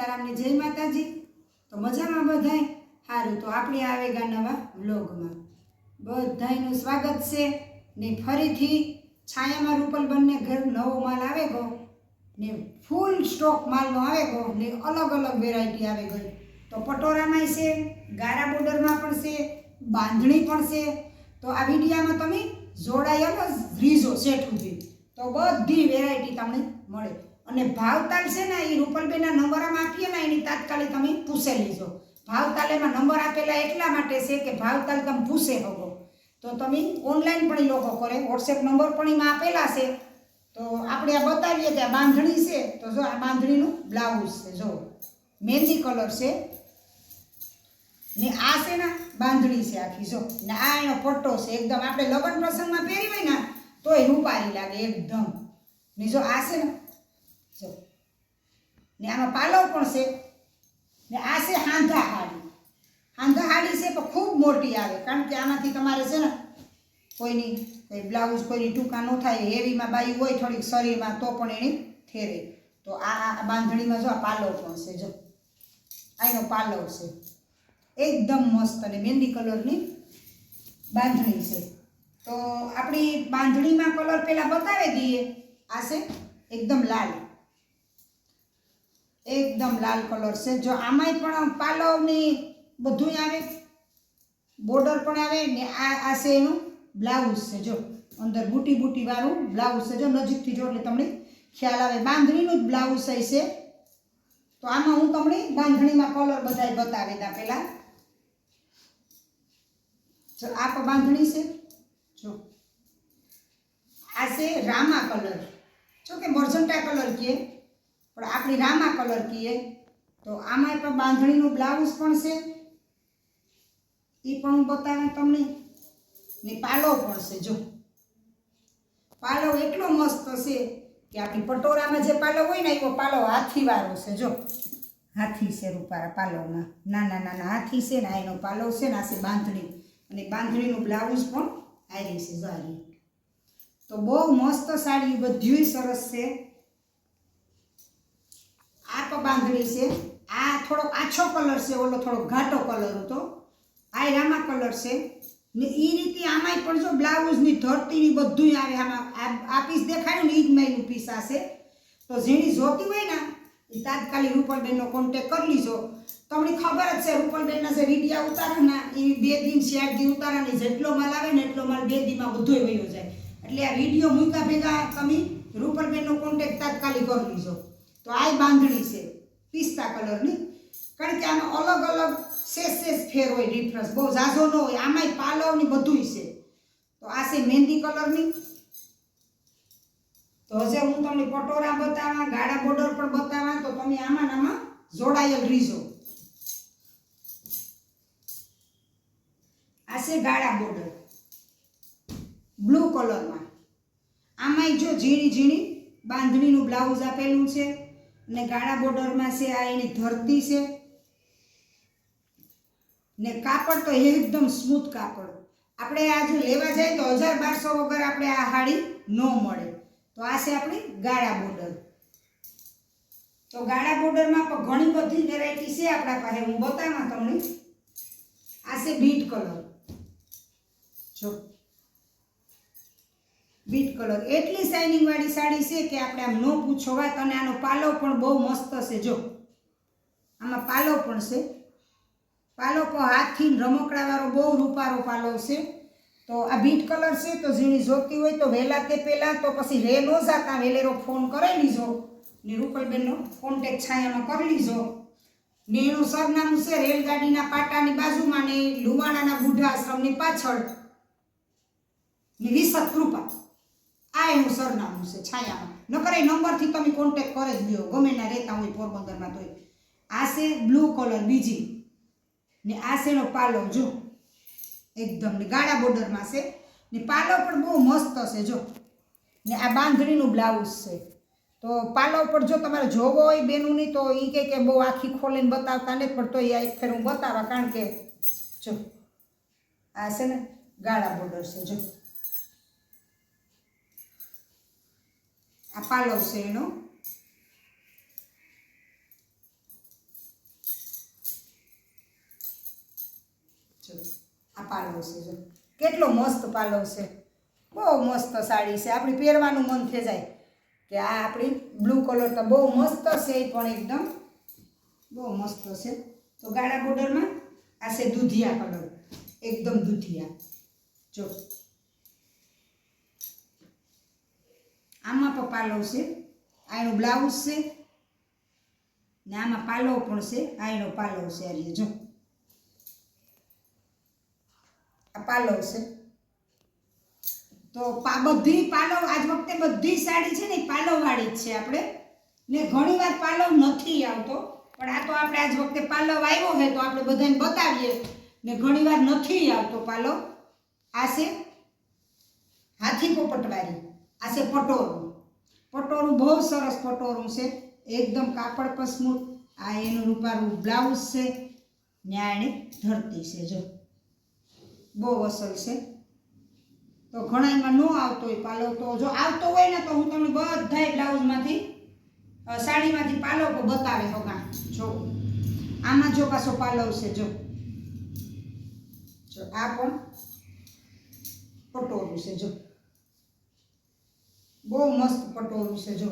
सीताराम ने जय माताजी। तो मजा में बधाई हारू। तो आपणे आवेगा नवा व्लॉग में बधाईनुं स्वागत छे ने फरीथी छायामां रूपलबेन ने घर नवो माल आवेगो ने फूल स्टॉक मालनो आवेगो ने अलग अलग वेरायटी आवे गई। तो पटोरामांय छे, गारा बोर्डरमां पण छे, बांधणी पण छे। तो आ विडियोमां तमे जोड़ायेल ज रीजो सेट सुधी तो बधी वेरायटी तमने मळे અને ભાવતાલ છે ને એ રૂપલબેનના નંબર આમ આપીએ ને એની તાત્કાલિક તમે પૂછે લીજો। ભાવતાલ એમાં નંબર આપેલા એટલા માટે છે કે ભાવતાલ તમે પૂછે શકો તો તમે ઓનલાઈન પણ એ લોકો કરે। વોટ્સએપ નંબર પણ એમાં આપેલા છે। તો આપણે આ બતાવીએ કે આ બાંધણી છે તો જો આ બાંધણીનું બ્લાઉઝ છે, જો મહેંદી કલર છે ને આ છે ને બાંધણી છે આખી, જો ને આ એનો પટ્ટો છે एकदम આપણે લગ્ન પ્રસંગમાં પહેરી હોય ને તોય રૂપારી લાગે एकदम। ને જો આ છે ને जो ने आमा पालव पण छे ने आ छे हांधा हाड़ी। हांधा हाड़ी छे पण खूब मोटी आवे कारण के आमांथी तमारे छे ने कोईनी कोई ब्लाउज कोईनी टूका न थाय हेवी में बाई होय थोड़ी शरीर में तो पण एनी थेरे। तो आ बांधणी में जो आ पालव पण छे, जो आनो पालव छे एकदम मस्त अने मेहंदी कलरनी बांधणी छे। तो आपणी बांधणी में कलर पहेला बतावी दीए। आ छे एकदम लाल, एकदम लाल कलर से। जो आमाय पण पालवनी बधुं आवे, बॉर्डर पण आवे ने आ छे एनुं ब्लाउज छे, जो अंदर बूटी बूटी वाळुं ब्लाउज छे। जो नजीकथी जो એટલે તમને ખ્યાલ આવે બાંધણીનું જ બ્લાઉઝ છે। તો આમાં હું તમને બાંધણીમાં કલર બધાય બતાવી દા પહેલા। જો આ પણ બાંધણી છે, જો આ છે રામા કલર, જો કે મર્જન્ટા કલર કે પણ આપણી રામા કલર કહીએ। તો આમાં પણ બાંધણીનું બ્લાઉઝ પણ છે એ પણ હું બતાવું તમને ને પાલવ પણ છે। જો પાલવ એટલો મસ્ત છે કે આપણી પટોરામાં જે પાલવ હોય ને એવો પાલવ હાથીવાળો છે। જો હાથી છે રૂપારા પાલવમાં, નાના નાના હાથી છે ને એનો પાલવ છે ને આ છે બાંધણી અને બાંધણીનું બ્લાઉઝ પણ આવી છે। જો આ તો બહુ મસ્ત સાડી બધુંય સરસ છે। आ तो बांधणी से आ थोड़ो आछो कलर से, ओलो थोड़ो घाटो कलर होतो। आ रामा कलर से ने ई रीति आमाय पण जो ब्लाउज नी धरती नी बधुंय आवे। आमा आ पीस देखाड्यो ने ई ज मायनु पीस आसे। तो जेनी जोती होय ने ई तात्कालिक रूपलबेन नो कॉन्टेक्ट कर लीजो। तमने खबर ज छे रूपलबेन ना जे विडियो उतारे ने ई 2 दिन 4 दिन उतारे ने जेटलो माल आवे ने એટલો माल 2 દી માં બધોય વયો જાય। એટલે આ વિડિયો મૂક્યા ભેગા તમે रूपलबेन નો कॉन्टेक्ट तात्कालिक कर लीजो। तो आ बांधणी से पिस्ता कलर नी कारण के आम अलग अलग सेस फेर हो डिफरन्स बहुत जाजो न हो। आमाय पालव नी बधुंय छे। तो आ से मेहंदी कलर नी। तो हजे हूँ तमने पटोरा बतावा, गाड़ा बॉर्डर पर बतावा तो तमे आमा नामा जोड़ायेल रीजो। आ से गाड़ा बॉर्डर ब्लू कलर में आमाय जो झीणी झीणी बांधणीनुं ब्लाउज आपेलुं छे ने गाड़ा बॉर्डर में से आ एनी धरती से ने कापड़ तो एकदम स्मूथ कापड़। आपणे आ जो लेवा जाए तो 1000-1200 वगर आपणे आ हाड़ी न मळे। तो आ छे आपणी गाड़ा बॉर्डर। तो गाड़ा बॉर्डर में पण घणी बधी वेरायटी छे आपणा पासे, हूँ बतावां तमने। आ छे बीट कलर, जो बीट कलर एटली शाइनिंग वाली साड़ी से कि आपणे आम न पूछो वात। अने आनो पालव पण बहु मस्त छे। जो आमां पालव पण छे, पालव पण हाथथी रमकड़ा वाळो बहु रूपारो पालव छे। तो आ बीट कलर छे तो जेनी जोती होय तो वहेला ते पहेला तो पछी रे न जाता वेलेरो फोन करी लीजो ने रूपलबेन नो कॉन्टेक्ट छायामां करी लीजो। ने एनुं सरनामुं छे रेलगाडीना पाटानी बाजुमां ने लुवाणाना बुढा आश्रमनी पाछळ ने विसत कृपा आ एनुं सरनामुं छे छायामां। नकर ए नंबरथी तमे कॉन्टेक्ट करे ज ल्यो गमे ना रहेता होय पोरबंदरमां तोय। आ छे ब्लू कलर बीजी ने आ छे एनो पालव, जो एकदम ने गाड़ा बॉर्डर में छे ने पालव पण बहु मस्त छे। जो ने आ बांधणीनुं ब्लाउज छे। तो पालव पर जो तमारे जोवो होय बेनुनी तो ई के बहु आखी खोलीने बतावता नहीं, पण तो एक फेर हूँ बतावा कारण के जो आ छे ने गाड़ा बॉर्डर छे। जो आ पालव छे एनो। આ પાલવ છે જો, કેટલો મસ્ત પાલવ છે, બહુ મસ્ત સાડી છે, આપણી પહેરવાનું મન થઈ જાય કે આ આપણી બ્લુ કલર તો બહુ મસ્ત છે, એ પણ એકદમ બહુ મસ્ત છે. તો ગાળા બોર્ડરમાં આ છે દૂધિયા કલર, એકદમ દૂધિયા જો, આમાં પણ પાલવ છે, આ એનું બ્લાઉઝ છે ને આમાં પાલવ પણ છે, આ એનો પાલવ છે, આ જો આ પાલવ છે. તો બધી પાલવ આજ વખતે બધી સાડી છે ને પાલવ વાળી જ છે આપણે, ને ઘણીવાર પાલવ નથી આવતો, પણ આ તો આપણે આજ વખતે પાલવ આવ્યો છે તો આપણે બધાને બતાવીએ, ને ઘણીવાર નથી આવતો પાલવ. આ છે હાથી પોપટવાળી, આ છે પટોરું, પટોરું બહુ સરસ પટોરું છે, એકદમ કાપડ પર સ્મૂથ. આ એનું રૂપારું બ્લાઉઝ છે ને આ એની ધરતી છે જો, બહુ અસલ છે. તો ઘણામાં ન આવતો હોય પાલવ, તો જો આવતો હોય ને તો હું તમને બધાય બ્લાઉઝમાંથી સાડીમાંથી પાલવ તો બતાવે હગા જો. આમાં જો પાછો પાલવ છે જો, આ પણ પટોરું છે જો, બહુ મસ્ત પટોરું છે જો,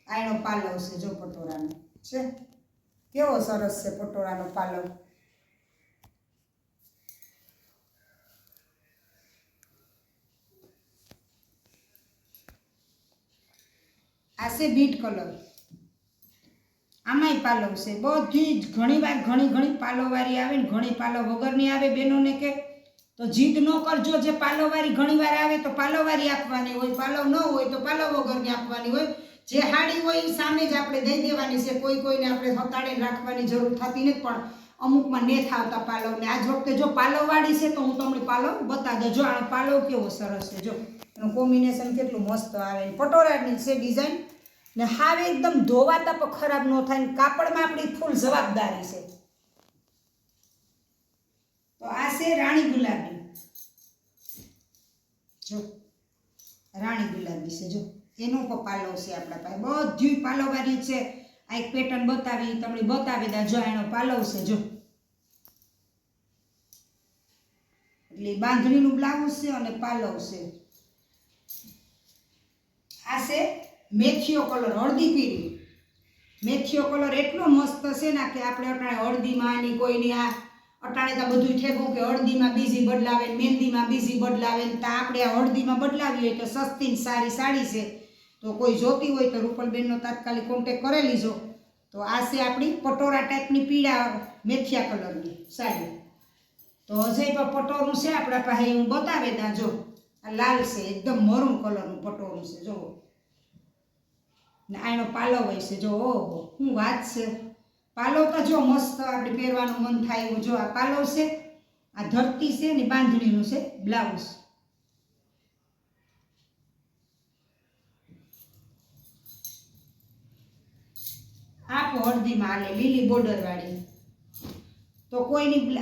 આ એનો પાલવ છે જો, પટોરાનો છે, કેવો સરસ છે પટોરાનો પાલવ. આ છે બીટ કલર, આમાંય પાલવ છે, બધી જ ઘણીવાર ઘણી પાલવવાળી આવે ને ઘણી પાલવ વગરની આવે. બહેનોને કે તો જીદ ન કરજો, જે પાલવવાળી ઘણીવાર આવે તો પાલવવાળી આપવાની હોય, પાલવ ન હોય તો પાલવ વગરની આપવાની હોય. જે હાડી હોય એ સામે જ આપણે દઈ દેવાની છે, કોઈને આપણે હતાડે રાખવાની જરૂર થતી નથી, પણ અમુકમાં નથી આવતા પાલવ. ને આજ વખતે જો પાલવવાળી છે તો હું તમને પાલવ બતા દઉં. જો આ પાલવ કેવો સરસ છે જો, એનું કોમ્બિનેશન કેટલું મસ્ત આવે, પટોરાની છે ડિઝાઇન, ને હાવ એકદમ ધોવાતા પણ ખરાબ ન થાય, ને કાપડમાં આપણી ફૂલ જવાબદારી છે. તો આ છે રાણી ગુલાબી જો, રાણી ગુલાબી છે જો, એનો પણ પાલવ છે આપણા પાસે, બધી પાલવવાળી છે. આ એક પેટર્ન બતાવી તમને બતાવી દા જો, એનો પાલવ છે જો, એટલે બાંધણીનું બ્લાઉઝ છે અને પાલવ છે. આ છે મેથીઓ કલર, હળદી પીળી મેથીઓ કલર, એટલો મસ્ત છે ને કે આપણે અટાણે હળદીમાં ની કોઈની આ અટાણે તો બધું ઠેકું કે હળદીમાં બીજી બદલાવે, મહેંદીમાં બીજી બદલાવે, તો આપણે આ હળદીમાં બદલાવી હોય તો સસ્તી ને સારી સાડી છે. તો કોઈ જોતી હોય તો રૂપલબેનનો તાત્કાલિક કોન્ટેક કરી લીજો. તો આ છે આપણી પટોરા ટાઈપની પીળા મેથિયા કલરની સાડી. તો હજે પણ પટોરું છે આપણા પાસે, હું બતાવે દા જો, આ લાલ છે, એકદમ મરૂન કલરનું પટોરું છે જો, ને આનો પાલવ હોય છે જો, ઓહો શું વાત છે. પાલવ તો જો મસ્ત આપણે પહેરવાનું મન થાય એવું જો, આ પાલવ છે, આ ધરતી છે ને બાંધણીનું છે બ્લાઉઝ. આ હળદીમાં આલે લીલી બોર્ડર વાળી, તો કોઈની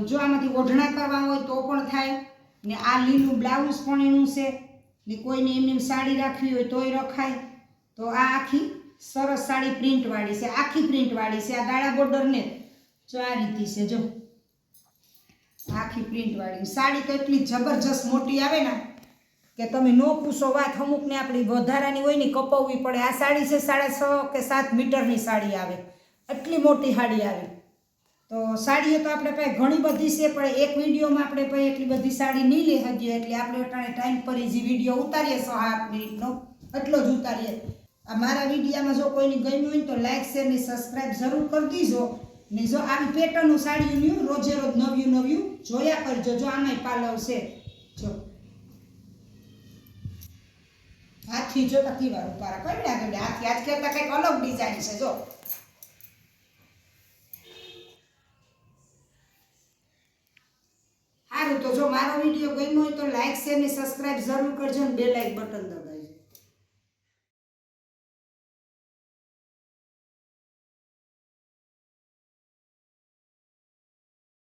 જો આમાંથી ઓઢણા કરવા હોય તો પણ થાય, ને આ લીલું બ્લાઉઝ પણ એનું છે, ને કોઈને એમની સાડી રાખવી હોય તોય રખાય. તો આ આખી સરસ સાડી પ્રિન્ટવાળી છે, આખી પ્રિન્ટવાળી છે, આ ગાળા બોર્ડરને જો આ રીતે છે જો, આખી પ્રિન્ટવાળી સાડી તો એટલી જબરજસ્ત મોટી આવે ને કે તમે ન પૂછો વાત. અમુકને આપણી વધારાની હોય ને કપાવવી પડે. આ સાડી છે 6.5 કે 7 મીટરની સાડી આવે, એટલી મોટી સાડી આવે. તો સાડીઓ તો આપણે પાસે ઘણી બધી છે, પણ એક વિડીયોમાં આપણે પાસે એટલી બધી સાડી નહીં લઈ શકીએ, એટલે આપણે અટાણે ટાઈમ પર જે વિડીયો ઉતારીએ 6-8 મિનિટનો એટલો જ ઉતારીએ. આ મારા વિડીયામાં જો કોઈને ગમ્યું હોય તો લાઇક શેર ને સબસ્ક્રાઈબ જરૂર કરી દીજો. ને જો આવી પેટર્નનું સાડીઓનું રોજે રોજ નવ્યું જોયા કરજો. જો આમાંય પાલવ છે જો, હાથી જો તકી વાર ઉપારા કરી લાગે, હાથી આજ કરતા કંઈક અલગ ડિઝાઇન છે જો. સારું, તો જો મારો વિડીયો ગમ્યો હોય તો લાઇક શેર ને સબસ્ક્રાઈબ જરૂર કરજો, ને બે લાઇક બટન દબાવજો.